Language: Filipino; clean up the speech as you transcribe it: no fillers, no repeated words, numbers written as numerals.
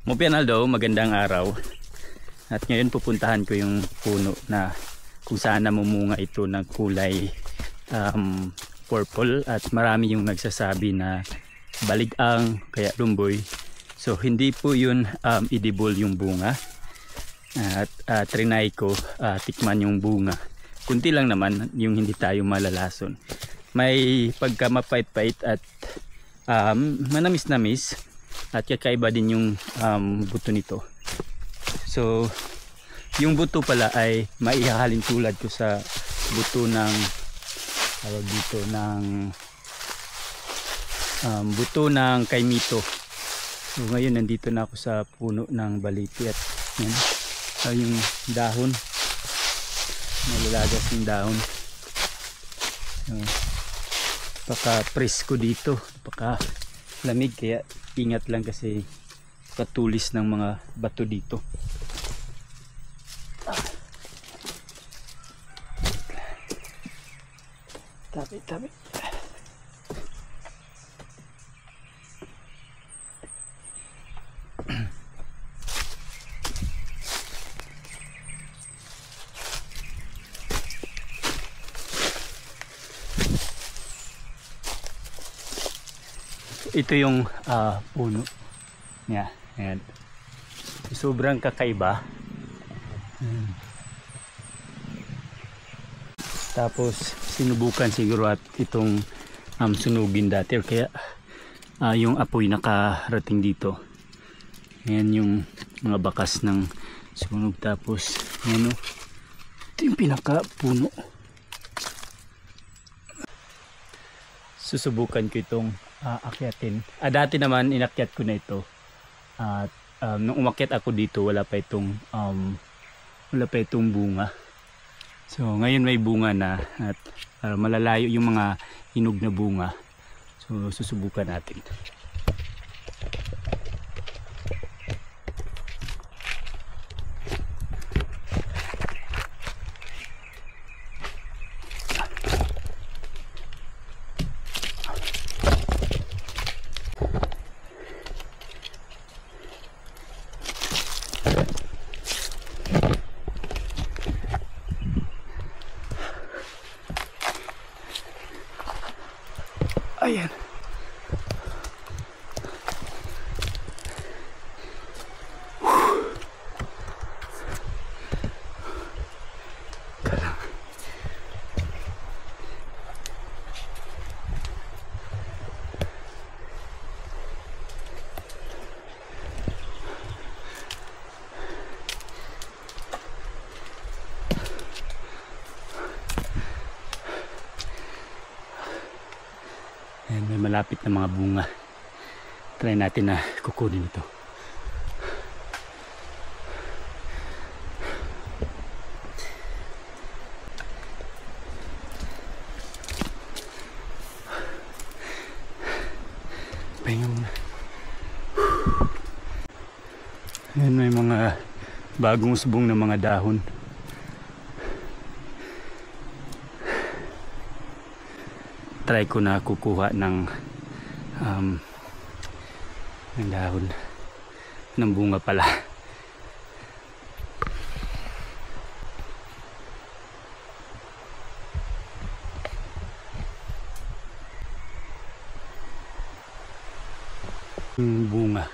Mopi Analdo, magandang araw. At ngayon pupuntahan ko yung puno na kung saan namumunga ito ng kulay purple, at marami yung nagsasabi na baligang kaya lumboy. So hindi po yun edible yung bunga. At trinay ko tikman yung bunga. Kunti lang naman yung hindi tayo malalason. May pagka mapait-pait at manamis-namis. At kakaiba din yung buto nito. So yung buto pala ay maihahalin tulad ko sa buto ng tawag dito ng buto ng kaimito. So ngayon nandito na ako sa puno ng baliti at yan, yung dahon, nalalagas yung dahon. So, baka presko dito, baka lamig, kaya ingat lang kasi patulis ng mga bato dito. Tabi. Ito yung puno niya. Ayan. Sobrang kakaiba. Tapos sinubukan siguro at itong sunugin dati, or kaya yung apoy nakarating dito. Ayan yung mga bakas ng sunog. Tapos ano, ito yung pinaka puno. Susubukan ko itong akyatin. Dati naman inakyat ko na ito. At nung umakyat ako dito, wala pa itong bunga. So ngayon may bunga na, at malalayo yung mga hinog na bunga. So susubukan natin. Ayan. Ayan, may malapit na mga bunga. Try natin na kukunin ito. Pahinga muna. Ayan, may mga bagong usbong na mga dahon. Try ko na kukuha ng dahon ng bunga pala. Bunga.